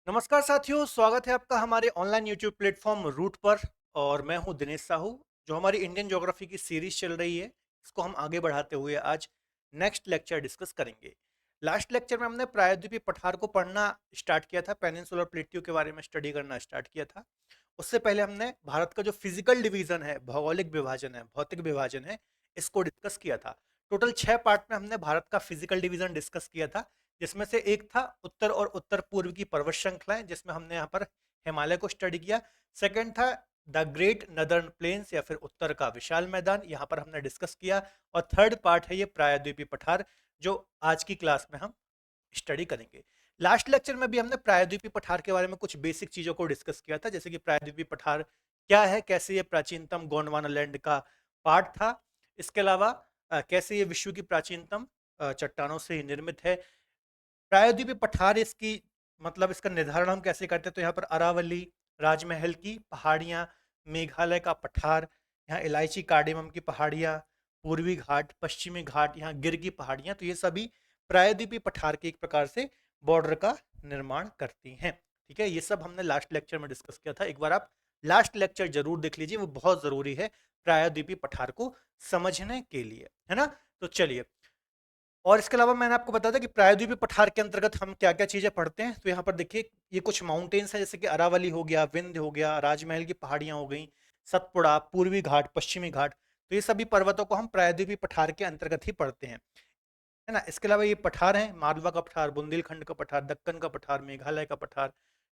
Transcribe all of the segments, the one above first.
नमस्कार साथियों, स्वागत है आपका हमारे ऑनलाइन यूट्यूब प्लेटफॉर्म रूट पर। और मैं हूं दिनेश साहू। जो हमारी इंडियन ज्योग्राफी की सीरीज चल रही है, इसको हम आगे बढ़ाते हुए आज नेक्स्ट लेक्चर डिस्कस करेंगे। लास्ट लेक्चर में हमने प्रायद्वीपीय पठार को पढ़ना स्टार्ट किया था, पेनिनसुलर प्लेट्यू के बारे में स्टडी करना स्टार्ट किया था। उससे पहले हमने भारत का जो फिजिकल डिवीजन है, भौगोलिक विभाजन है, भौतिक विभाजन है, इसको डिस्कस किया था। टोटल 6 पार्ट में हमने भारत का फिजिकल डिवीजन डिस्कस किया था, जिसमें से एक था उत्तर और उत्तर पूर्व की पर्वत श्रृंखलाएं, जिसमें हमने यहाँ पर हिमालय को स्टडी किया। सेकंड था द ग्रेट नदर्न प्लेन्स या फिर उत्तर का विशाल मैदान, यहाँ पर हमने डिस्कस किया। और थर्ड पार्ट है ये प्रायद्वीपीय पठार, जो आज की क्लास में हम स्टडी करेंगे। लास्ट लेक्चर में भी हमने प्रायद्वीपीय पठार के बारे में कुछ बेसिक चीजों को डिस्कस किया था, जैसे कि प्रायद्वीपीय पठार क्या है, कैसे ये प्राचीनतम गोंडवाना लैंड का पार्ट था, इसके अलावा कैसे ये विश्व की प्राचीनतम चट्टानों से ही निर्मित है। प्रायद्वीपीय पठार इसकी मतलब इसका निर्धारण हम कैसे करते हैं, तो यहाँ पर अरावली, राजमहल की पहाड़ियाँ, मेघालय का पठार, यहाँ इलायची कार्डेमम की पहाड़ियाँ, पूर्वी घाट, पश्चिमी घाट, यहाँ गिर की पहाड़ियाँ, तो ये सभी प्रायद्वीपीय पठार के एक प्रकार से बॉर्डर का निर्माण करती हैं। ठीक है, ये सब हमने लास्ट लेक्चर में डिस्कस किया था। एक बार आप लास्ट लेक्चर जरूर देख लीजिए, वो बहुत जरूरी है प्रायद्वीपीय पठार को समझने के लिए, है ना। तो चलिए, और इसके अलावा मैंने आपको बताया था कि प्रायद्वीपीय पठार के अंतर्गत हम क्या क्या चीजें पढ़ते हैं। तो यहाँ पर देखिए, ये कुछ माउंटेन्स है, जैसे कि अरावली हो गया, विंध्य हो गया, राजमहल की पहाड़ियां हो गई, सतपुड़ा, पूर्वी घाट, पश्चिमी घाट, तो ये सभी पर्वतों को हम प्रायद्वीपीय पठार के अंतर्गत ही पढ़ते हैं, है ना। इसके अलावा ये पठार है, मालवा का पठार, बुंदेलखंड का पठार, दक्कन का पठार, मेघालय का पठार,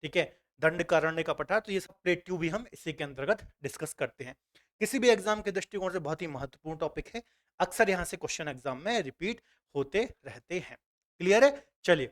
ठीक है, दंडकारण्य का पठार, तो ये सब प्लेट्यू भी हम इसी के अंतर्गत डिस्कस करते हैं। किसी भी एग्जाम के दृष्टिकोण से बहुत ही महत्वपूर्ण टॉपिक है, अक्सर यहाँ से क्वेश्चन एग्जाम में रिपीट होते रहते हैं। क्लियर है। चलिए,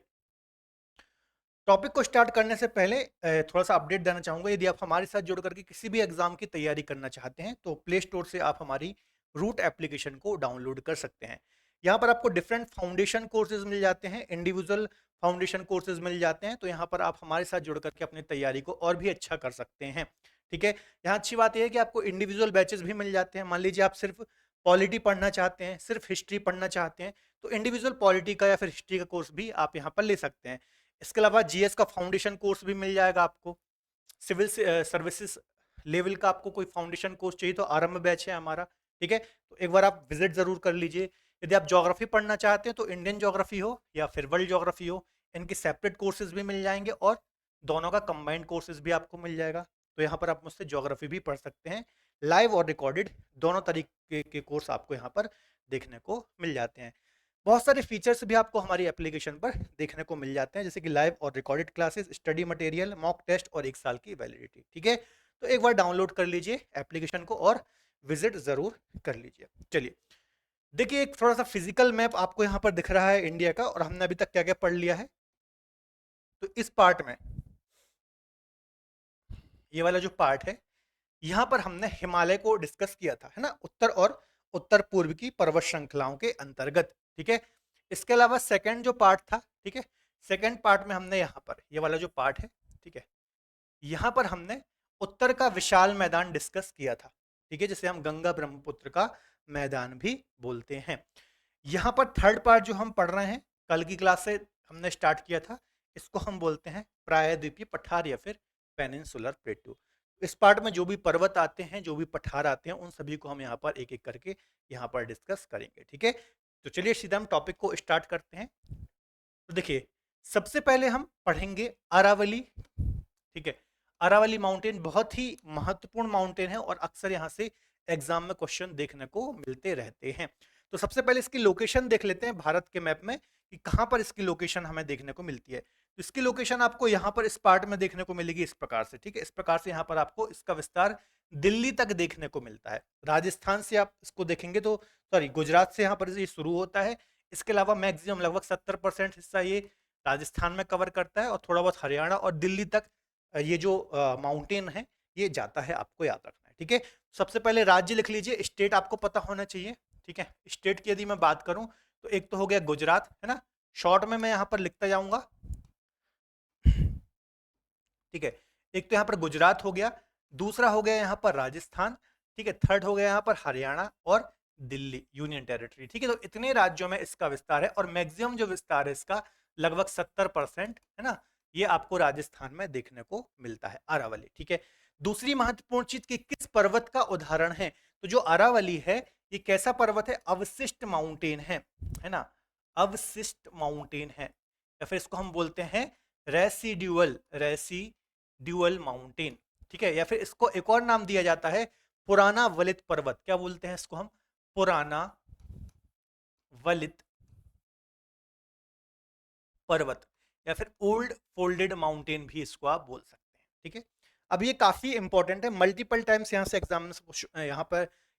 टॉपिक को स्टार्ट करने से पहले थोड़ा सा अपडेट देना चाहूंगा। यदि आप हमारे साथ जुड़ करके किसी भी एग्जाम की तैयारी करना चाहते हैं, तो प्ले स्टोर से आप हमारी रूट एप्लीकेशन को डाउनलोड कर सकते हैं। यहाँ पर आपको डिफरेंट फाउंडेशन कोर्सेज मिल जाते हैं, इंडिविजुअल फाउंडेशन कोर्सेज मिल जाते हैं, तो यहाँ पर आप हमारे साथ जुड़ करके अपनी तैयारी को और भी अच्छा कर सकते हैं। ठीक है, यहाँ अच्छी बात यह है कि आपको इंडिविजुअल बैचेस भी मिल जाते हैं। मान लीजिए आप सिर्फ पॉलिटी पढ़ना चाहते हैं, सिर्फ हिस्ट्री पढ़ना चाहते हैं, तो इंडिविजुअल पॉलिटी का या फिर हिस्ट्री का कोर्स भी आप यहाँ पर ले सकते हैं। इसके अलावा जीएस का फाउंडेशन कोर्स भी मिल जाएगा आपको। सिविल सर्विसेज लेवल का आपको कोई फाउंडेशन कोर्स चाहिए, तो आरंभ बैच है हमारा। ठीक है, तो एक बार आप विजिट जरूर कर लीजिए। यदि आप ज्योग्राफी पढ़ना चाहते हैं, तो इंडियन ज्योग्राफी हो या फिर वर्ल्ड ज्योग्राफी हो, इनके सेपरेट कोर्सेज भी मिल जाएंगे, और दोनों का कंबाइंड कोर्सेज भी आपको मिल जाएगा। तो यहाँ पर आप मुझसे ज्योग्राफी भी पढ़ सकते हैं, लाइव और रिकॉर्डेड दोनों तरीके के कोर्स आपको यहाँ पर देखने को मिल जाते हैं। बहुत सारे फीचर्स भी आपको हमारी एप्लीकेशन पर देखने को मिल जाते हैं, जैसे कि लाइव और recorded classes, study material, mock test और 1 साल की वैलिडिटी। ठीक है, तो एक बार डाउनलोड कर लीजिए एप्लीकेशन को और विजिट जरूर कर लीजिए। चलिए, देखिए, एक थोड़ा सा फिजिकल मैप आपको यहाँ पर दिख रहा है इंडिया का, और हमने अभी तक क्या क्या पढ़ लिया है। तो इस पार्ट में, ये वाला जो पार्ट है, यहाँ पर हमने हिमालय को डिस्कस किया था, है ना, उत्तर और उत्तर पूर्व की पर्वत श्रृंखलाओं के अंतर्गत। ठीक है, इसके अलावा सेकंड जो पार्ट था, ठीक है, सेकंड पार्ट में हमने यहाँ पर ये वाला जो पार्ट है, ठीक है, यहाँ पर हमने उत्तर का विशाल मैदान डिस्कस किया था। ठीक है, जिसे हम गंगा ब्रह्मपुत्र का मैदान भी बोलते हैं। यहाँ पर थर्ड पार्ट जो हम पढ़ रहे हैं, कल की क्लास से हमने स्टार्ट किया था, इसको हम बोलते हैं प्रायद्वीपीय पठार या फिर पेनिनसुलर प्लेटू। इस पार्ट में जो भी पर्वत आते हैं, जो भी पठार आते हैं, उन सभी को हम यहाँ पर एक एक करके यहाँ पर डिस्कस करेंगे। ठीक है, तो चलिए सीधा हम टॉपिक को स्टार्ट करते हैं। तो देखिए, सबसे पहले हम पढ़ेंगे अरावली। ठीक है, अरावली माउंटेन बहुत ही महत्वपूर्ण माउंटेन है, और अक्सर यहाँ से एग्जाम में क्वेश्चन देखने को मिलते रहते हैं। तो सबसे पहले इसकी लोकेशन देख लेते हैं भारत के मैप में, कि कहाँ पर इसकी लोकेशन हमें देखने को मिलती है। तो इसकी लोकेशन आपको यहाँ पर इस पार्ट में देखने को मिलेगी इस प्रकार से। ठीक है, इस प्रकार से यहाँ पर आपको इसका विस्तार दिल्ली तक देखने को मिलता है। राजस्थान से आप इसको देखेंगे तो, सॉरी, गुजरात से यहाँ पर ये शुरू होता है। इसके अलावा मैक्सिमम लगभग 70% हिस्सा ये राजस्थान में कवर करता है, और थोड़ा बहुत हरियाणा और दिल्ली तक ये जो माउंटेन है ये जाता है, आपको याद रखना है। ठीक है, सबसे पहले राज्य लिख लीजिए, स्टेट आपको पता होना चाहिए। ठीक है, स्टेट की यदि मैं बात करूं, तो एक तो हो गया गुजरात, है ना, शॉर्ट में मैं यहाँ पर लिखता जाऊंगा। ठीक है, एक तो यहाँ पर गुजरात हो गया, दूसरा हो गया यहाँ पर राजस्थान, ठीक है, थर्ड हो गया यहाँ पर हरियाणा और दिल्ली यूनियन टेरिटरी। ठीक है, तो इतने राज्यों में इसका विस्तार है, और मैक्सिमम जो विस्तार है इसका लगभग 70% है ना, ये आपको राजस्थान में देखने को मिलता है, अरावली। ठीक है, दूसरी महत्वपूर्ण चीज कि किस पर्वत का उदाहरण है, तो जो अरावली है ये कैसा पर्वत है, अवशिष्ट माउंटेन है ना, अवशिष्ट माउंटेन है, या फिर इसको हम बोलते हैं रेसिड्यूअल माउंटेन। ठीक है, या फिर इसको एक और नाम दिया जाता है पुराना वलित पर्वत। क्या बोलते हैं इसको हम, पुराना वलित पर्वत, या फिर ओल्ड फोल्डेड माउंटेन भी इसको आप बोल सकते हैं। ठीक है, अब ये काफी इंपॉर्टेंट है, मल्टीपल टाइम्स यहाँ से एग्जाम में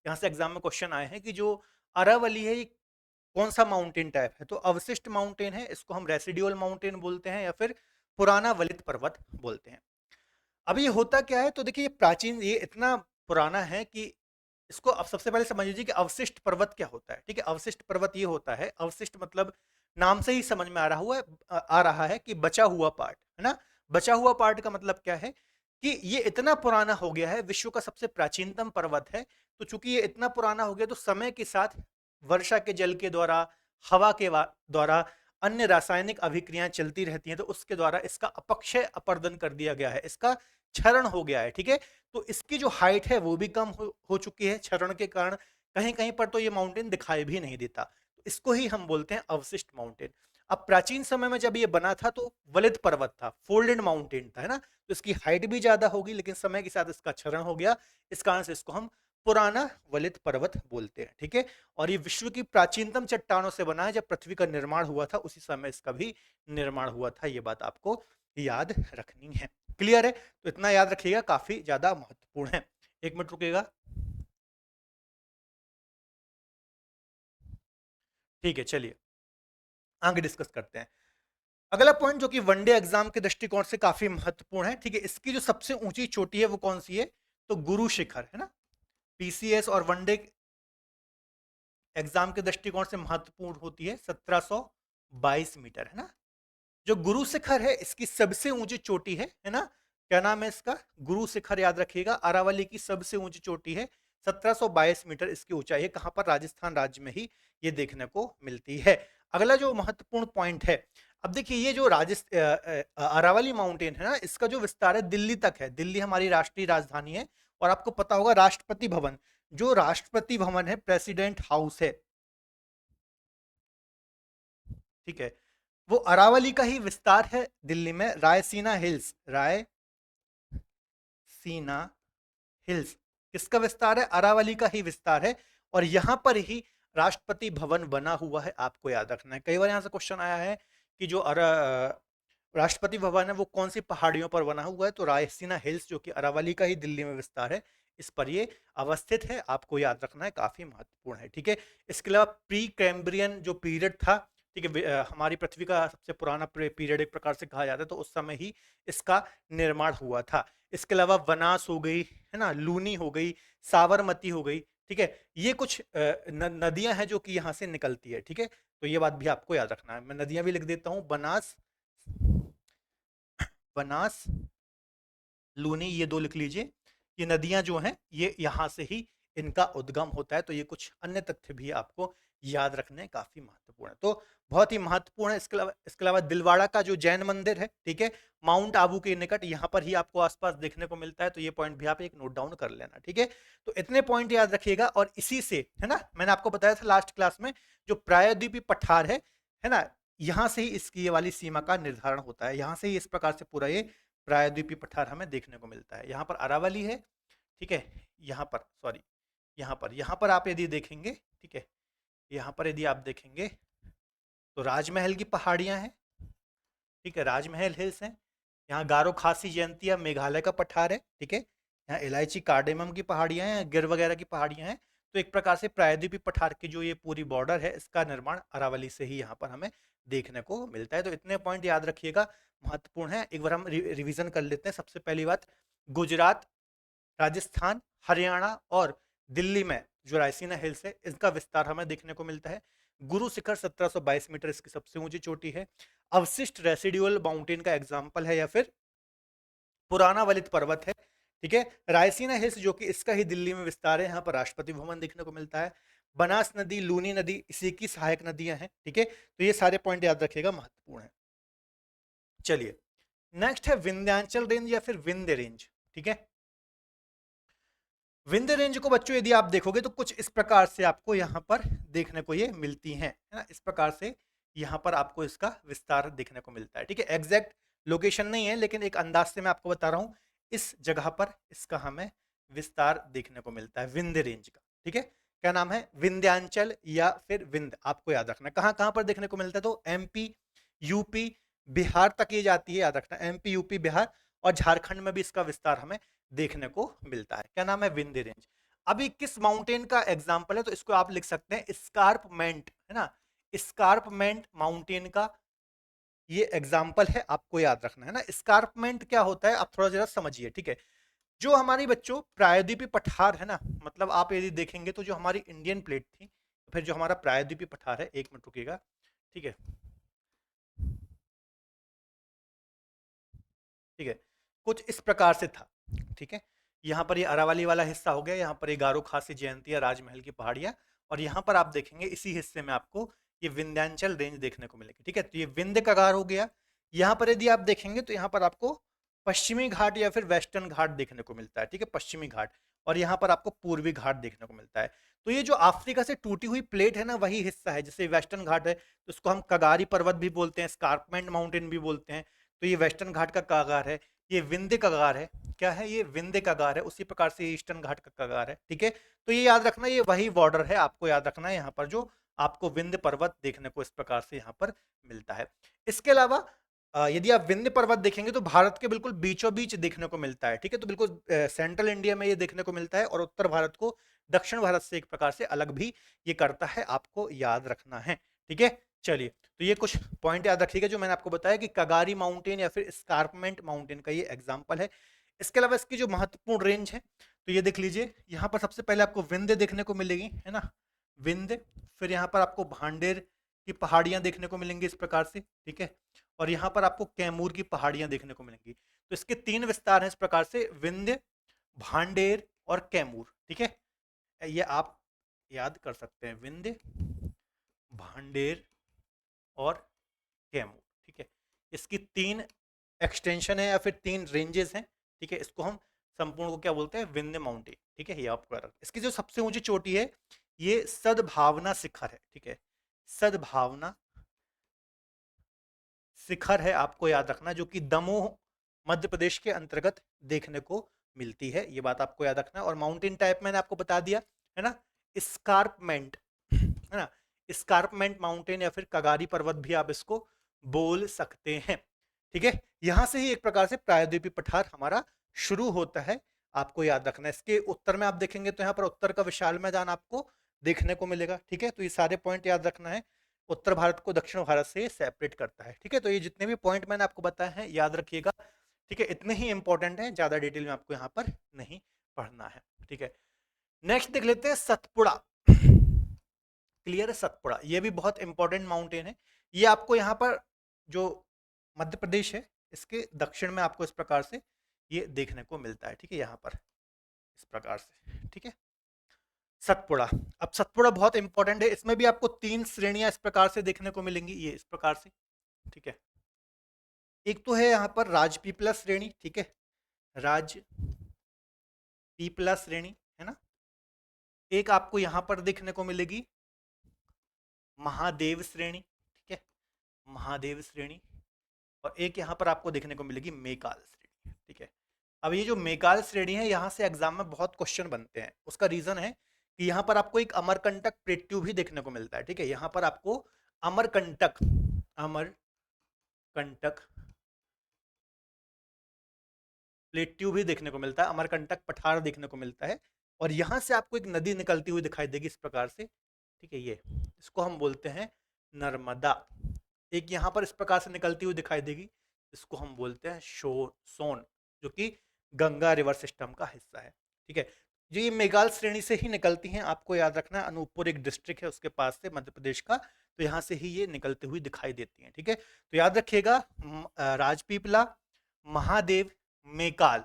यहाँ से एग्जाम में क्वेश्चन आए हैं कि जो अरावली है ये कौन सा माउंटेन टाइप है, तो अवशिष्ट माउंटेन है, इसको हम रेसिडुअल माउंटेन बोलते हैं या फिर पुराना वलित पर्वत बोलते हैं। अब ये होता क्या है, तो देखिए ये प्राचीन, ये इतना पुराना है कि इसको अब सबसे पहले समझ लीजिए कि अवशिष्ट पर्वत क्या होता है। ठीक है, अवशिष्ट पर्वत ये होता है, अवशिष्ट मतलब नाम से ही समझ में आ रहा है कि बचा हुआ पार्ट, है ना। बचा हुआ पार्ट का मतलब क्या है कि ये इतना पुराना हो गया है, विश्व का सबसे प्राचीनतम पर्वत है, तो चूंकि ये इतना पुराना हो गया तो समय के साथ वर्षा के जल के द्वारा, हवा के द्वारा, अन्य रासायनिक अभिक्रियाएं चलती रहती हैं, तो उसके द्वारा इसका अपक्षय अपर्दन कर दिया गया है, इसका क्षरण हो गया है। ठीक है, तो इसकी जो हाइट है वो भी कम हो चुकी है क्षरण के कारण, कहीं कहीं पर तो ये माउंटेन दिखाई भी नहीं देता, तो इसको ही हम बोलते हैं अवशिष्ट माउंटेन। अब प्राचीन समय में जब ये बना था तो वलित पर्वत था, फोल्डेड माउंटेन था, है ना, तो इसकी हाइट भी ज्यादा होगी, लेकिन समय के साथ इसका क्षरण हो गया, इस कारण से इसको हम पुराना वलित पर्वत बोलते हैं। ठीक है, और ये विश्व की प्राचीनतम चट्टानों से बना है, जब पृथ्वी का निर्माण हुआ था उसी समय इसका भी निर्माण हुआ था, ये बात आपको याद रखनी है। क्लियर है, तो इतना याद रखिएगा, काफी ज्यादा महत्वपूर्ण है। एक मिनट रुकेगा। ठीक है, चलिए आगे डिस्कस करते हैं। अगला पॉइंट जो कि वनडे एग्जाम के दृष्टिकोण से काफी महत्वपूर्ण है। ठीक है, इसकी जो सबसे ऊंची चोटी है वो कौन सी है, तो गुरु शिखर, है ना। पीसीएस और वनडे एग्जाम के दृष्टिकोण से महत्वपूर्ण होती है, 1722 मीटर, है ना। जो गुरु शिखर है इसकी सबसे ऊंची चोटी है ना, क्या नाम है इसका, गुरु शिखर, याद रखिएगा, अरावली की सबसे ऊंची चोटी है, 1722 मीटर इसकी ऊंचाई है, कहां पर, राजस्थान राज्य में ही ये देखने को मिलती है। अगला जो महत्वपूर्ण पॉइंट है, अब देखिए ये जो अरावली माउंटेन है ना, इसका जो विस्तार है दिल्ली तक है, दिल्ली हमारी राष्ट्रीय राजधानी है, और आपको पता होगा राष्ट्रपति भवन, जो राष्ट्रपति भवन है, प्रेसिडेंट हाउस है, ठीक है, वो अरावली का ही विस्तार है दिल्ली में, रायसीना हिल्स, रायसीना हिल्स किसका विस्तार है, अरावली का ही विस्तार है, और यहां पर ही राष्ट्रपति भवन बना हुआ है, आपको याद रखना है। कई बार यहां से क्वेश्चन आया है कि जो राष्ट्रपति भवन है वो कौन सी पहाड़ियों पर बना हुआ है, तो रायसीना हिल्स जो कि अरावली का ही दिल्ली में विस्तार है, इस पर ये अवस्थित है, आपको याद रखना है, काफी महत्वपूर्ण है। ठीक है, इसके अलावा प्री कैम्ब्रियन जो पीरियड था, ठीक है, हमारी पृथ्वी का सबसे पुराना पीरियड एक प्रकार से कहा जाता है, तो उस समय ही इसका निर्माण हुआ था। इसके अलावा वनास हो गई, है ना, लूनी हो गई, साबरमती हो गई, ठीक है, ये कुछ नदियां हैं जो कि यहाँ से निकलती है। ठीक है, तो ये बात भी आपको याद रखना है, मैं नदियां भी लिख देता हूँ, बनास, बनास, लूनी, ये दो लिख लीजिए। ये नदियां जो हैं ये यहाँ से ही इनका उद्गम होता है, तो ये कुछ अन्य तथ्य भी आपको याद रखने काफी महत्वपूर्ण है, तो बहुत ही महत्वपूर्ण है। इसके अलावा दिलवाड़ा का जो जैन मंदिर है, ठीक है, माउंट आबू के निकट, यहाँ पर ही आपको आसपास देखने को मिलता है, तो ये पॉइंट भी आप एक नोट डाउन कर लेना। ठीक है, तो इतने पॉइंट याद रखिएगा, और इसी से, है ना, मैंने आपको बताया था लास्ट क्लास में, जो प्रायद्वीपीय पठार है ना, यहाँ से ही इसकी ये वाली सीमा का निर्धारण होता है, यहाँ से ही इस प्रकार से पूरा ये प्रायद्वीपीय पठार हमें देखने को मिलता है। यहाँ पर अरावली है, ठीक है, यहाँ पर, सॉरी, यहाँ पर आप यदि देखेंगे, ठीक है, यहाँ पर यदि आप देखेंगे तो राजमहल की पहाड़ियाँ हैं, ठीक है, राजमहल हिल्स हैं, यहाँ गारो खासी जयंतिया मेघालय का पठार है, ठीक है, यहाँ इलायची कार्डेमम की पहाड़ियाँ हैं, गिर वगैरह की पहाड़ियाँ हैं, तो एक प्रकार से प्रायद्वीपीय पठार की जो ये पूरी बॉर्डर है इसका निर्माण अरावली से ही यहाँ पर हमें देखने को मिलता है। तो इतने पॉइंट याद रखिएगा, महत्वपूर्ण है। एक बार हम रिवीजन कर लेते हैं। सबसे पहली बात, गुजरात, राजस्थान, हरियाणा और दिल्ली में जो रायसीना हिल्स है इसका विस्तार हमें देखने को मिलता है। गुरु शिखर 1722 मीटर इसकी सबसे ऊंची चोटी है। अवशिष्ट रेसिडुअल माउंटेन का एग्जाम्पल है, या फिर पुराना वलित पर्वत है, ठीक है। रायसीना हिल्स जो कि इसका ही दिल्ली में विस्तार है, यहाँ पर राष्ट्रपति भवन देखने को मिलता है। बनास नदी, लूनी नदी इसी की सहायक नदियां हैं, ठीक है, तो ये सारे पॉइंट याद रखिएगा, महत्वपूर्ण है। चलिए नेक्स्ट है विंध्याचल रेंज या फिर विंध्य रेंज। ठीक है, विंध्य रेंज को बच्चों यदि आप देखोगे तो कुछ इस प्रकार से आपको यहाँ पर देखने को ये मिलती हैं, है ना। इस प्रकार से यहाँ पर आपको इसका विस्तार देखने को मिलता है। ठीक है, एग्जैक्ट लोकेशन नहीं है लेकिन एक अंदाज से मैं आपको बता रहा हूँ, इस जगह पर इसका हमें विस्तार देखने को मिलता है विंध्य रेंज का। ठीक है, क्या नाम है, विंध्याचल या फिर विंध्य, आपको याद रखना कहाँ कहाँ पर देखने को मिलता है। तो एमपी, यूपी, बिहार तक ये जाती है, याद रखना एमपी, यूपी, बिहार और झारखंड में भी इसका विस्तार हमें देखने को मिलता है। क्या नाम है, विंध्य रेंज। अभी किस माउंटेन का एग्जाम्पल है, तो इसको आप लिख सकते हैं स्कार्पमेंट, है ना। स्कार्पमेंट माउंटेन का ये एग्जाम्पल है, आपको याद रखना है ना। स्कार्पमेंट क्या होता है, आप थोड़ा जरा समझिए। ठीक है, जो हमारी बच्चों प्रायद्वीपीय पठार है ना, मतलब आप यदि देखेंगे तो जो हमारी इंडियन प्लेट थी, फिर जो हमारा प्रायद्वीपीय पठार है, एक मिनट रुकिएगा। ठीक है, ठीक है, कुछ इस प्रकार से था। ठीक है, यहाँ पर ये अरावली वाला हिस्सा हो गया, यहाँ पर ये गारो खासी जयंतिया राजमहल की पहाड़ियाँ, और यहाँ पर आप देखेंगे इसी हिस्से में आपको ये विंध्याचल रेंज देखने को मिलेगी। ठीक है, तो ये विंध्य कगार हो गया। यहाँ पर यदि आप देखेंगे तो यहाँ पर आपको पश्चिमी घाट या फिर वेस्टर्न घाट देखने को मिलता है। ठीक है, पश्चिमी घाट, और यहाँ पर आपको पूर्वी घाट देखने को मिलता है। तो ये जो अफ्रीका से टूटी हुई प्लेट है ना, वही हिस्सा है। जैसे वेस्टर्न घाट है तो उसको हम कगारी पर्वत भी बोलते हैं, स्कार्पमेंट माउंटेन भी बोलते हैं। तो ये वेस्टर्न घाट का कगार है, ये विंध्य कगार है। क्या है, ये विंध्य कगार है। उसी प्रकार से ईस्टर्न घाट का कगार है। ठीक है, तो ये याद रखना, ये वही बॉर्डर है, आपको याद रखना है। यहाँ पर जो आपको विंध्य पर्वत देखने को इस प्रकार से यहाँ पर मिलता है। इसके अलावा यदि आप विंध्य पर्वत देखेंगे तो भारत के बिल्कुल बीचों बीच देखने को मिलता है। ठीक है, तो बिल्कुल सेंट्रल इंडिया में ये देखने को मिलता है, और उत्तर भारत को दक्षिण भारत से एक प्रकार से अलग भी ये करता है, आपको याद रखना है। ठीक है, चलिए, तो ये कुछ पॉइंट याद रखिएगा जो मैंने आपको बताया कि कगारी माउंटेन या फिर स्कार्पमेंट माउंटेन का ये एग्जाम्पल है। इसके अलावा इसकी जो महत्वपूर्ण रेंज है, तो ये देख लीजिए, यहाँ पर सबसे पहले आपको विंध्य देखने को मिलेगी, है ना, विंध्य। फिर यहाँ पर आपको भांडेर की पहाड़ियां देखने को मिलेंगी इस प्रकार से। ठीक है, और यहाँ पर आपको कैमूर की पहाड़ियां देखने को मिलेंगी। तो इसके तीन विस्तार हैं इस प्रकार से, विंध्य, भांडेर और कैमूर। ठीक है, ये आप याद कर सकते हैं, विंध्य, भांडेर और कैमूर। ठीक है, इसकी तीन एक्सटेंशन है या फिर तीन रेंजेस हैं। ठीक है, इसको हम संपूर्ण को क्या बोलते हैं, विंध्य माउंटेन। ठीक है, ये आपको याद रखना। इसकी जो सबसे ऊंची चोटी है ये सद्भावना शिखर है। ठीक है, सद्भावना शिखर है, आपको याद रखना, जो कि दमोह मध्य प्रदेश के अंतर्गत देखने को मिलती है। ये बात आपको याद रखना है। और माउंटेन टाइप मैंने आपको बता दिया, है ना, स्कार्पमेंट, है ना, स्कार्पमेंट माउंटेन या फिर कगारी पर्वत भी आप इसको बोल सकते हैं। ठीक है, यहां से ही एक प्रकार से प्रायद्वीपीय पठार हमारा शुरू होता है, आपको याद रखना है। इसके उत्तर में आप देखेंगे तो यहाँ पर उत्तर का विशाल मैदान आपको देखने को मिलेगा। ठीक है, तो ये सारे पॉइंट याद रखना है, उत्तर भारत को दक्षिण भारत से सेपरेट करता है। ठीक है, तो ये जितने भी पॉइंट मैंने आपको बताए हैं याद रखिएगा। ठीक है, इतने ही इंपॉर्टेंट है, ज्यादा डिटेल में आपको यहाँ पर नहीं पढ़ना है। ठीक है, नेक्स्ट देख लेते हैं सतपुड़ा। क्लियर है, सतपुड़ा ये भी बहुत इंपॉर्टेंट माउंटेन है। ये आपको यहाँ पर जो मध्य प्रदेश है इसके दक्षिण में आपको इस प्रकार से ये देखने को मिलता है। ठीक है, यहाँ पर इस प्रकार से। ठीक है, सतपुड़ा। अब सतपुड़ा बहुत इंपॉर्टेंट है, इसमें भी आपको तीन श्रेणियां इस प्रकार से देखने को मिलेंगी, ये इस प्रकार से। ठीक है, एक तो है यहाँ पर राजपीपला श्रेणी। ठीक है, राजपीपला श्रेणी, है ना। एक आपको यहाँ पर देखने को मिलेगी महादेव श्रेणी। ठीक है, महादेव श्रेणी। और एक यहाँ पर आपको देखने को मिलेगी मेकाल श्रेणी। ठीक है, अब ये जो मेकाल श्रेणी है यहाँ से एग्जाम में बहुत क्वेश्चन बनते हैं। उसका रीजन है कि यहाँ पर आपको एक अमरकंटक प्लेट्यू भी देखने को मिलता है। ठीक है, यहाँ पर आपको अमरकंटक, अमरकंटक प्लेट्यू भी देखने को मिलता है, अमरकंटक पठार देखने को मिलता है। और यहाँ से आपको एक नदी निकलती हुई दिखाई देगी इस प्रकार से। ठीक है, ये इसको हम बोलते हैं नर्मदा। एक यहाँ पर इस प्रकार से निकलती हुई दिखाई देगी, इसको हम बोलते हैं सोन, जो कि गंगा रिवर सिस्टम का हिस्सा है। ठीक है, जो ये मेघाल श्रेणी से ही निकलती हैं, आपको याद रखना है। अनूपपुर एक डिस्ट्रिक्ट है उसके पास से, मध्य प्रदेश का, तो यहाँ से ही ये निकलती हुई दिखाई देती हैं। ठीक है, तो याद रखिएगा, राजपीपला, महादेव, मेकाल,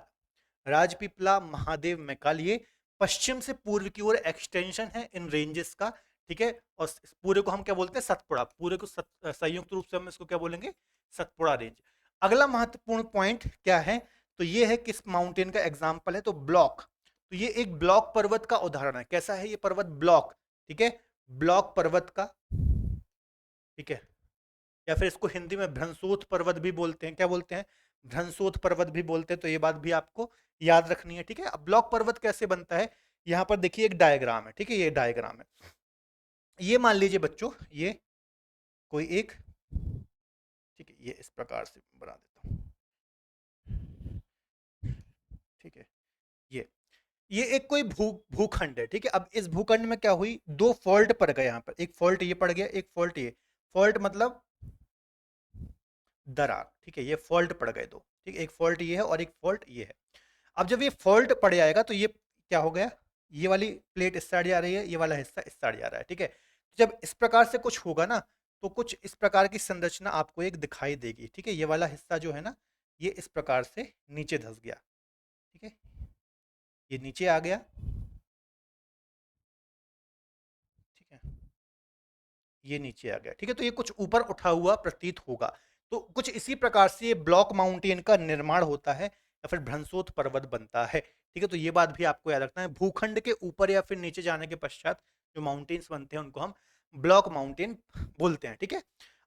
राजपीपला, महादेव, मेकाल, ये पश्चिम से पूर्व की ओर एक्सटेंशन है इन रेंजेस का। ठीक है, और इस पूरे को हम क्या बोलते हैं, सतपुड़ा। पूरे को संयुक्त रूप से हम इसको क्या बोलेंगे, सतपुड़ा रेंज। अगला महत्वपूर्ण पॉइंट क्या है, तो ये है किस माउंटेन का एग्जाम्पल है, तो ब्लॉक। तो ये एक ब्लॉक पर्वत का उदाहरण है। कैसा है ये पर्वत, ब्लॉक, ठीक है, ब्लॉक पर्वत का, ठीक है। या फिर इसको हिंदी में भ्रंशोथ पर्वत भी बोलते हैं। क्या बोलते हैं, भ्रंशोथ पर्वत भी बोलते हैं। तो ये बात भी आपको याद रखनी है, ठीक है। अब ब्लॉक पर्वत कैसे बनता है, यहाँ पर देखिए एक डायग्राम है, ठीक है, ये डायग्राम है। ये मान लीजिए बच्चों, ये कोई एक, ठीक है, ये इस प्रकार से बना देता हूँ, ठीक है। ये एक कोई भूखंड है, ठीक है। अब इस भूखंड में क्या हुई, दो फॉल्ट पड़ गए, यहाँ पर एक फॉल्ट ये पड़ गया, एक फॉल्ट ये, फॉल्ट मतलब दरार, ठीक है, ये फॉल्ट पड़ गए दो, ठीक है, एक फॉल्ट ये है और एक फॉल्ट ये है। अब जब ये फॉल्ट पड़ जाएगा तो ये क्या हो गया, ये वाली प्लेट इस साइड जा रही है, ये वाला हिस्सा इस साइड जा रहा है, ठीक है। तो जब इस प्रकार से कुछ होगा ना, तो कुछ इस प्रकार की संरचना आपको एक दिखाई देगी, ठीक है। ये वाला हिस्सा जो है ना, ये इस प्रकार से नीचे धंस गया, ठीक है, ये नीचे आ गया, ठीक है, ये नीचे आ गया, ठीक है। तो ये कुछ ऊपर उठा हुआ प्रतीत होगा। तो कुछ इसी प्रकार से ये ब्लॉक माउंटेन का निर्माण होता है या फिर भ्रंशोथ पर्वत बनता है, ठीक है। तो ये बात भी आपको याद रखना है, भूखंड के ऊपर या फिर नीचे जाने के पश्चात जो माउंटेन्स बनते हैं उनको हम ब्लॉक माउंटेन बोलते हैं, ठीक है।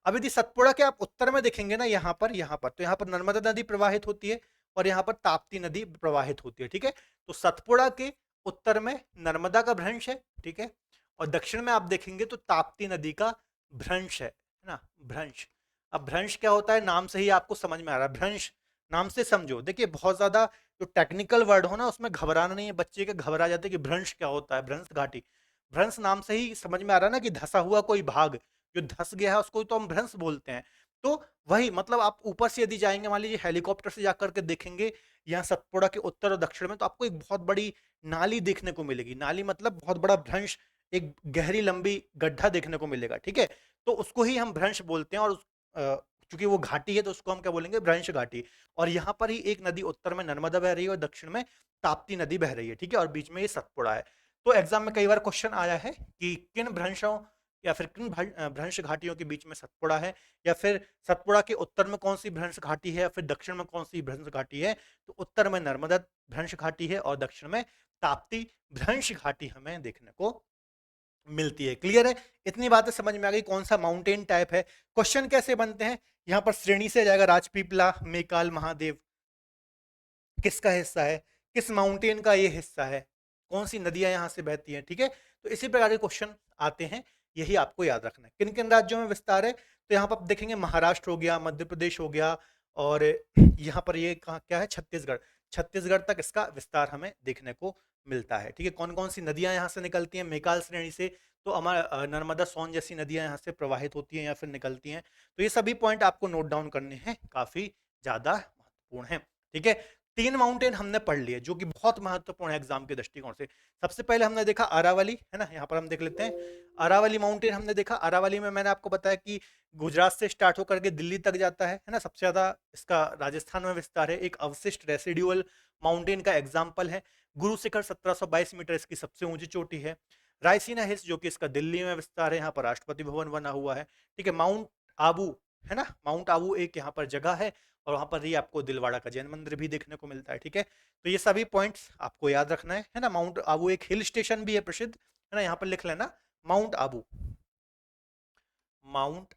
अब यदि सतपुड़ा के आप उत्तर में देखेंगे ना, यहाँ पर तो यहाँ पर नर्मदा नदी प्रवाहित होती है और यहाँ पर ताप्ती नदी प्रवाहित होती है, ठीक है। तो सतपुड़ा के उत्तर में नर्मदा का भ्रंश है, ठीक है, और दक्षिण में आप देखेंगे तो ताप्ती नदी का भ्रंश है ना, भ्रंश। अब भ्रंश क्या होता है, नाम से ही आपको समझ में आ रहा है, भ्रंश नाम से समझो। देखिए बहुत ज्यादा जो टेक्निकल वर्ड हो ना, उसमें घबराना नहीं है, बच्चे के घबरा जाते कि भ्रंश क्या होता है, भ्रंश घाटी। भ्रंश नाम से ही समझ में आ रहा है ना कि धसा हुआ कोई भाग जो धस गया है उसको तो हम भ्रंश बोलते हैं। तो वही मतलब आप ऊपर से यदि जाएंगे, मान लीजिए हेलीकॉप्टर से जाकर के देखेंगे यहाँ सतपुड़ा के उत्तर और दक्षिण में, तो आपको एक बहुत बड़ी नाली देखने को मिलेगी। नाली मतलब बहुत बड़ा भ्रंश, एक गहरी लंबी गड्ढा देखने को मिलेगा, ठीक है। तो उसको ही हम भ्रंश बोलते हैं, और चूंकि वो घाटी है तो उसको हम क्या बोलेंगे, भ्रंश घाटी। और यहाँ पर ही एक नदी उत्तर में नर्मदा बह रही है और दक्षिण में ताप्ती नदी बह रही है, ठीक है, और बीच में ये सतपुड़ा है। तो एग्जाम में कई बार क्वेश्चन आया है कि किन भ्रंशों या फिर किन भ्रंश घाटियों के बीच में सतपुड़ा है, या फिर सतपुड़ा के उत्तर में कौन सी भ्रंश घाटी है या फिर दक्षिण में कौन सी भ्रंश घाटी है। तो उत्तर में नर्मदा भ्रंश घाटी है और दक्षिण में ताप्ती भ्रंश घाटी हमें देखने को मिलती है। क्लियर है, इतनी बातें समझ में आ गई कौन सा माउंटेन टाइप है। क्वेश्चन कैसे बनते हैं, यहाँ पर श्रेणी से जाएगा, राजपीपला, मेकाल, महादेव किसका हिस्सा है, किस माउंटेन का ये हिस्सा है, कौन सी नदियां यहाँ से बहती हैं, ठीक है। तो इसी प्रकार के क्वेश्चन आते हैं, यही आपको याद रखना है। किन किन राज्यों में विस्तार है, तो यहाँ पर आप देखेंगे महाराष्ट्र हो गया, मध्य प्रदेश हो गया, और यहाँ पर ये कहाँ क्या है, छत्तीसगढ़। छत्तीसगढ़ तक इसका विस्तार हमें देखने को मिलता है, ठीक है। कौन कौन सी नदियां यहाँ से निकलती हैं, मेकाल श्रेणी से तो हमारा नर्मदा, सोन जैसी नदियां यहाँ से प्रवाहित होती हैं या फिर निकलती हैं। तो ये सभी पॉइंट आपको नोट डाउन करने हैं, काफी ज्यादा महत्वपूर्ण है, ठीक है। तीन माउंटेन हमने पढ़ लिए जो कि बहुत महत्वपूर्ण है एग्जाम के दृष्टिकोण से। सबसे पहले हमने देखा अरावली, है ना, यहाँ पर हम देख लेते हैं। अरावली माउंटेन हमने देखा। अरावली में मैंने आपको बताया कि गुजरात से स्टार्ट होकर के दिल्ली तक जाता है ना, सबसे ज्यादा इसका राजस्थान में विस्तार है, एक अवशिष्ट रेसिडुअल माउंटेन का एग्जाम्पल है। गुरु शिखर 1722 मीटर इसकी सबसे ऊंची चोटी है। रायसीना हिल्स जो कि इसका दिल्ली में विस्तार है, यहाँ पर राष्ट्रपति भवन बना हुआ है, ठीक है। माउंट आबू, है ना, माउंट आबू एक यहाँ पर जगह है, और वहां पर ही आपको दिलवाड़ा का जैन मंदिर भी देखने को मिलता है, ठीक है। तो ये सभी पॉइंट्स आपको याद रखना है ना। माउंट आबू एक हिल स्टेशन भी है प्रसिद्ध, है ना, यहाँ पर लिख लेना माउंट आबू, माउंट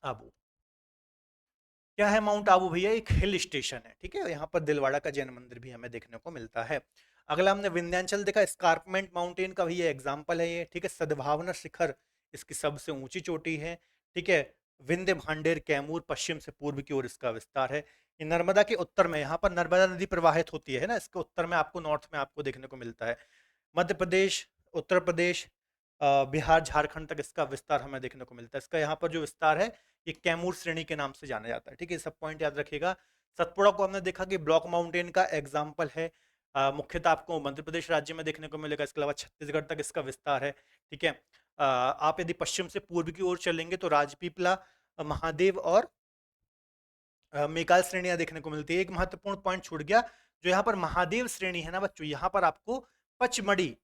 आबू। क्या है माउंट आबू भैया, एक हिल स्टेशन है, ठीक है। यहाँ पर दिलवाड़ा का जैन मंदिर भी हमें देखने को मिलता है। अगला हमने विंध्याचल देखा, स्कारपमेंट माउंटेन का भी ये एग्जाम्पल है ये, ठीक है। सद्भावना शिखर इसकी सबसे ऊंची चोटी है, ठीक है। विंध्य भांडेर कैमूर पश्चिम से पूर्व की ओर इसका विस्तार है। ये नर्मदा के उत्तर में, यहाँ पर नर्मदा नदी प्रवाहित होती है ना, इसके उत्तर में आपको, नॉर्थ में आपको देखने को मिलता है। मध्य प्रदेश, उत्तर प्रदेश, बिहार, झारखंड तक इसका विस्तार हमें देखने को मिलता है। इसका यहाँ पर जो विस्तार है ये कैमूर श्रेणी के नाम से जाना जाता है, ठीक है। सब पॉइंट याद रखिएगा। सतपुड़ा को हमने देखा कि ब्लॉक माउंटेन का एग्जाम्पल है, मुख्यतः आपको मध्य प्रदेश राज्य में देखने को मिलेगा, इसके अलावा छत्तीसगढ़ तक इसका विस्तार है, ठीक है। आप यदि पश्चिम से पूर्व की ओर चलेंगे तो राजपीपला, महादेव और मेकाल श्रेणियां देखने को मिलती है। एक महत्वपूर्ण पॉइंट छूट गया, जो यहाँ पर महादेव श्रेणी है ना बच्चों, यहाँ पर आपको पचमढ़ी,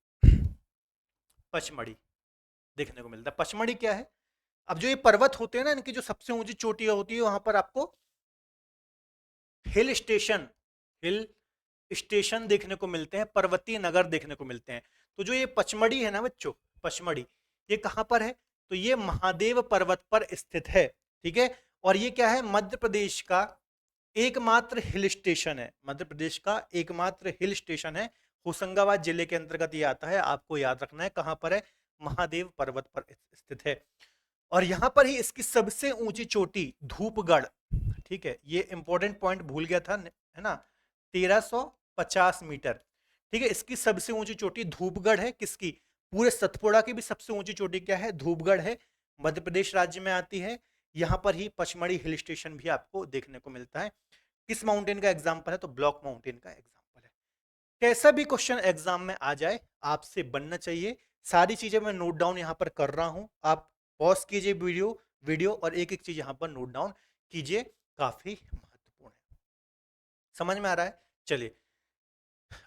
पचमढ़ी देखने को मिलता है। पचमढ़ी क्या है, अब जो ये पर्वत होते हैं ना, इनकी जो सबसे ऊंची चोटी होती है, वहां पर आपको हिल स्टेशन हिल स्टेशन देखने को मिलते हैं, पर्वतीय नगर देखने को मिलते हैं। तो जो ये पचमढ़ी है ना बच्चों, पचमढ़ी, ये कहां पर है? तो ये महादेव पर्वत पर स्थित है, ठीक है। और ये क्या है? मध्य प्रदेश का एकमात्र हिल स्टेशन है, मध्य प्रदेश का एकमात्र हिल स्टेशन है। होशंगाबाद जिले के अंतर्गत ये आता है, आपको याद रखना है कहां पर है, महादेव पर्वत पर स्थित है। और यहां पर ही इसकी सबसे ऊंची चोटी धूपगढ़, ठीक है, ये इंपॉर्टेंट पॉइंट भूल गया था, है ना, 1350 मीटर, ठीक है। इसकी सबसे ऊंची चोटी धूपगढ़ है, किसकी? पूरे सतपुड़ा की भी सबसे ऊंची चोटी क्या है? धूपगढ़ है, मध्य प्रदेश राज्य में आती है। यहां पर ही पचमढ़ी हिल स्टेशन भी आपको देखने को मिलता है। किस माउंटेन का एग्जाम्पल है? तो ब्लॉक माउंटेन का एग्जाम्पल है। कैसा भी क्वेश्चन एग्जाम में आ जाए, आपसे बनना चाहिए। सारी चीजें मैं नोट डाउन यहां पर कर रहा हूं, आप पॉज कीजिए वीडियो वीडियो और एक एक चीज यहां पर नोट डाउन कीजिए, काफी महत्वपूर्ण है। समझ में आ रहा है? चलिए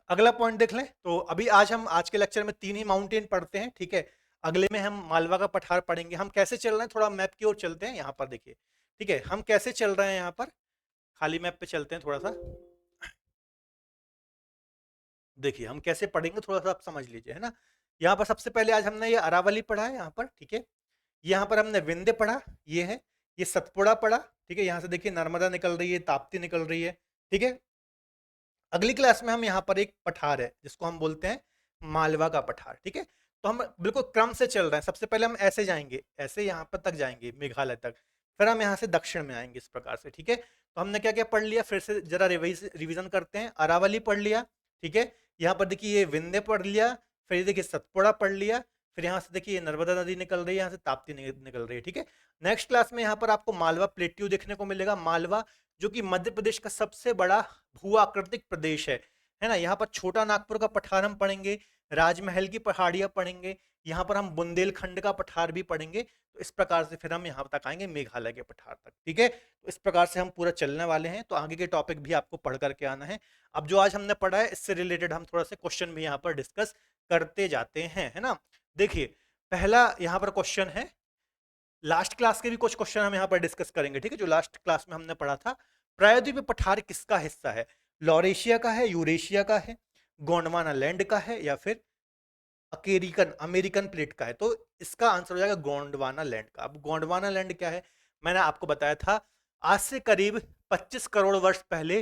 अगला पॉइंट देख लें। तो अभी आज के लेक्चर में 3 ही माउंटेन पढ़ते हैं, ठीक है। अगले में हम मालवा का पठार पढ़ेंगे। हम कैसे चल रहे हैं, थोड़ा मैप की ओर चलते हैं, यहाँ पर देखिए, ठीक है। हम कैसे चल रहे हैं, यहाँ पर खाली मैप पे चलते हैं थोड़ा सा, देखिए हम कैसे पढ़ेंगे थोड़ा सा आप समझ लीजिए, है ना। यहाँ पर सबसे पहले आज हमने ये अरावली पढ़ा है, यहाँ पर, ठीक है। यहाँ पर हमने विंध्य पढ़ा, ये है, ये सतपुड़ा पढ़ा, ठीक है। यहाँ से देखिए नर्मदा निकल रही है, ताप्ती निकल रही है, ठीक है। अगली क्लास में हम यहाँ पर एक पठार है जिसको हम बोलते हैं मालवा का पठार, ठीक है। तो हम बिल्कुल क्रम से चल रहे हैं। सबसे पहले हम ऐसे जाएंगे, ऐसे यहाँ पर तक जाएंगे मेघालय तक, फिर हम यहाँ से दक्षिण में आएंगे, इस प्रकार से, ठीक है। तो हमने क्या क्या पढ़ लिया, फिर से जरा रिवीजन करते हैं। अरावली पढ़ लिया, ठीक है। यहाँ पर देखिए ये विंध्य पढ़ लिया, फिर ये देखिए सतपुड़ा पढ़ लिया, फिर यहाँ से देखिए नर्मदा नदी निकल रही है, यहाँ से ताप्ती निकल रही है, ठीक है। नेक्स्ट क्लास में यहाँ पर आपको मालवा प्लेट्यू देखने को मिलेगा। मालवा जो कि मध्य प्रदेश का सबसे बड़ा भू आकृतिक प्रदेश है ना। यहाँ पर छोटा नागपुर का पठार हम पढ़ेंगे, राजमहल की पहाड़ियां पढ़ेंगे, यहाँ पर हम बुंदेलखंड का पठार भी पढ़ेंगे। तो इस प्रकार से फिर हम यहाँ तक आएंगे मेघालय के पठार तक, ठीक है। तो इस प्रकार से हम पूरा चलने वाले हैं। तो आगे के टॉपिक भी आपको पढ़ करके आना है। अब जो आज हमने पढ़ा है इससे रिलेटेड हम थोड़ा सा क्वेश्चन भी यहाँ पर डिस्कस करते जाते हैं, है ना। देखिए पहला यहाँ पर क्वेश्चन है, लास्ट क्लास के भी कुछ क्वेश्चन हम यहाँ पर डिस्कस करेंगे, ठीक है, जो लास्ट क्लास में हमने पढ़ा था। प्रायद्वीपीय पठार किसका हिस्सा है? लॉरेशिया का है, यूरेशिया का है, गोंडवाना लैंड का है, या फिर अकेरिकन अमेरिकन प्लेट का है? तो इसका आंसर हो जाएगा गोंडवाना लैंड का। अब गोंडवाना लैंड क्या है, मैंने आपको बताया था, आज से करीब 25 करोड़ वर्ष पहले,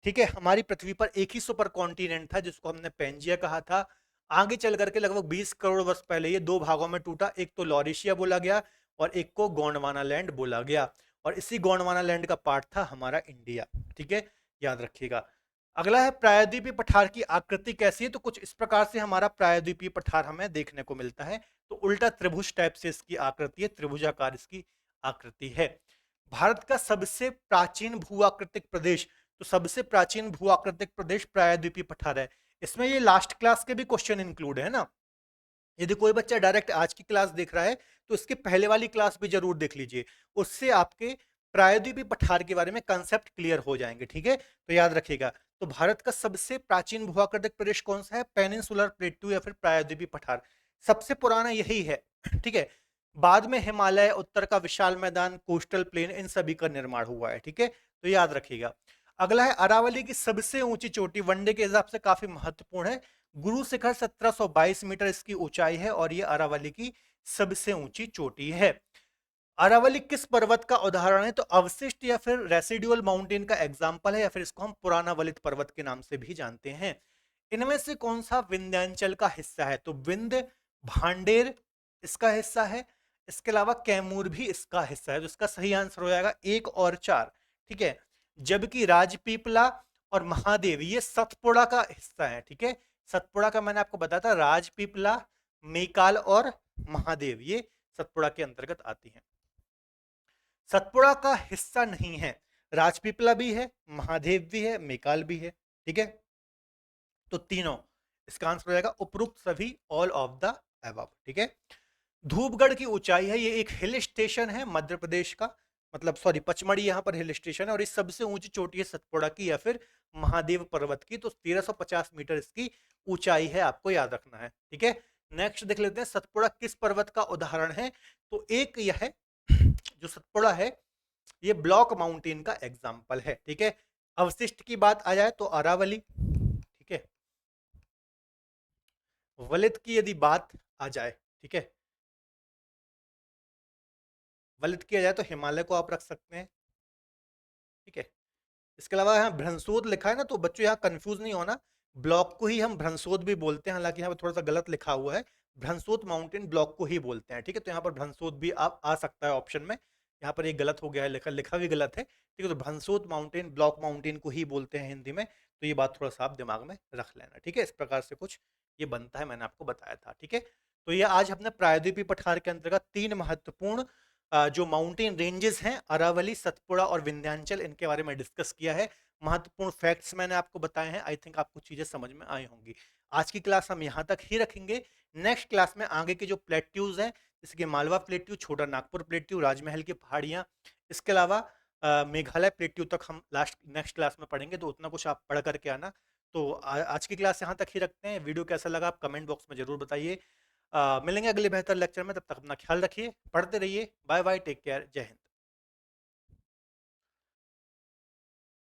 ठीक है, हमारी पृथ्वी पर एक ही सुपर कॉन्टिनेंट था जिसको हमने पेंजिया कहा था। आगे चल करके लगभग 20 करोड़ वर्ष पहले ये दो भागों में टूटा, एक तो लॉरेशिया बोला गया और एक को गोंडवाना लैंड बोला गया। और इसी गोंडवाना लैंड का पार्ट था हमारा इंडिया, ठीक है, याद रखिएगा। अगला है प्रायद्वीपीय पठार की आकृति कैसी है? तो कुछ इस प्रकार से हमारा प्रायद्वीपीय पठार हमें देखने को मिलता है। तो उल्टा त्रिभुज टाइप से इसकी आकृति है, त्रिभुजाकार इसकी आकृति है। भारत का सबसे प्राचीन भू आकृतिक प्रदेश, तो सबसे प्राचीन भू आकृतिक प्रदेश प्रायद्वीपीय पठार है। इसमें ये लास्ट क्लास के भी क्वेश्चन इंक्लूड है ना। यदि कोई बच्चा डायरेक्ट आज की क्लास देख रहा है तो इसके पहले वाली क्लास भी जरूर देख लीजिए, उससे आपके प्रायद्वीपीय पठार के बारे में कंसेप्ट क्लियर हो जाएंगे, ठीक है। तो याद रखिएगा, तो भारत का सबसे प्राचीन भूआकृतिक प्रदेश कौन सा है? पेनिनसुलर प्लेटू या फिर प्रायद्वीपीय पठार, सबसे पुराना यही है, ठीक है। बाद में हिमालय, उत्तर का विशाल मैदान, कोस्टल प्लेन, इन सभी का निर्माण हुआ है, ठीक है। तो याद रखिएगा। अगला है अरावली की सबसे ऊंची चोटी, वनडे के हिसाब से काफी महत्वपूर्ण है। गुरु शिखर 1722 मीटर इसकी ऊंचाई है और ये अरावली की सबसे ऊंची चोटी है। अरावली किस पर्वत का उदाहरण है? तो अवशिष्ट या फिर रेसिडुअल माउंटेन का एग्जाम्पल है, या फिर इसको हम पुराना वलित पर्वत के नाम से भी जानते हैं। इनमें से कौन सा विंध्याचल का हिस्सा है? तो विंध्य भांडेर इसका हिस्सा है, इसके अलावा कैमूर भी इसका हिस्सा है। तो इसका सही आंसर हो जाएगा 1 और 4, ठीक है। जबकि राजपीपला और महादेव ये सतपुड़ा का हिस्सा है, ठीक है। सतपुड़ा का मैंने आपको बताया था, राजपीपला, मेकाल और महादेव ये सतपुड़ा के अंतर्गत आती हैं। सतपुड़ा का हिस्सा नहीं है, राजपीपला भी है, महादेव भी है, मेकाल भी है, ठीक है। तो तीनों, इसका आंसर हो जाएगा उपरोक्त सभी, ऑल ऑफ द अबव, ठीक है। धूपगढ़ की ऊंचाई है, ये एक हिल स्टेशन है मध्य प्रदेश का, मतलब सॉरी पचमढ़ी यहाँ पर हिल स्टेशन है, और इस सबसे ऊंची चोटी है सतपुड़ा की या फिर महादेव पर्वत की। तो 1350 मीटर इसकी ऊंचाई है, आपको याद रखना है, ठीक है। नेक्स्ट देख लेते हैं, सतपुड़ा किस पर्वत का उदाहरण है? तो एक यह है जो सतपुड़ा है ये ब्लॉक माउंटेन का एग्जाम्पल है। ठीक है, अवशिष्ट की बात आ जाए तो अरावली। ठीक है, वलित की यदि बात आ जाए, ठीक है, वलित किया जाए तो हिमालय को आप रख सकते हैं। ठीक है, इसके अलावा यहाँ भ्रंशोद लिखा है ना, तो बच्चों यहाँ कंफ्यूज नहीं होना, ब्लॉक को ही हम भ्रंशोद भी बोलते हैं, हालांकि यहाँ पर थोड़ा सा गलत लिखा हुआ है, भ्रंशोद माउंटेन ब्लॉक को ही बोलते हैं। ठीक है, तो यहाँ पर भ्रंशोद भी आप आ सकता है ऑप्शन में, यहाँ पर ये गलत हो गया है, लिखा लिखा भी गलत है। ठीक है, तो भ्रंशोद माउंटेन ब्लॉक माउंटेन को ही बोलते हैं हिंदी में, तो ये बात थोड़ा सा आप दिमाग में रख लेना। ठीक है, इस प्रकार से कुछ ये बनता है, मैंने आपको बताया था। ठीक है, तो ये आज हमने प्रायद्वीपीय पठार के अंतर्गत 3 महत्वपूर्ण जो माउंटेन रेंजेस हैं, अरावली, सतपुड़ा और विंध्याचल, इनके बारे में डिस्कस किया है। महत्वपूर्ण फैक्ट्स मैंने आपको बताए हैं। आई थिंक आपको चीजें समझ में आई होंगी। आज की क्लास हम यहाँ तक ही रखेंगे। नेक्स्ट क्लास में आगे के जो प्लेट्यूज हैं, जैसे कि मालवा प्लेट्यू, छोटा नागपुर प्लेट्यू, राजमहल की पहाड़ियाँ, इसके अलावा मेघालय प्लेट्यू तक हम नेक्स्ट क्लास में पढ़ेंगे, तो उतना कुछ आप पढ़ करके आना। तो आज की क्लास यहाँ तक ही रखते हैं। वीडियो कैसा लगा आप कमेंट बॉक्स में जरूर बताइए। मिलेंगे अगले बेहतर लेक्चर में, तब तक अपना ख्याल रखिए, पढ़ते रहिए। बाय बाय, टेक केयर, जय हिंद।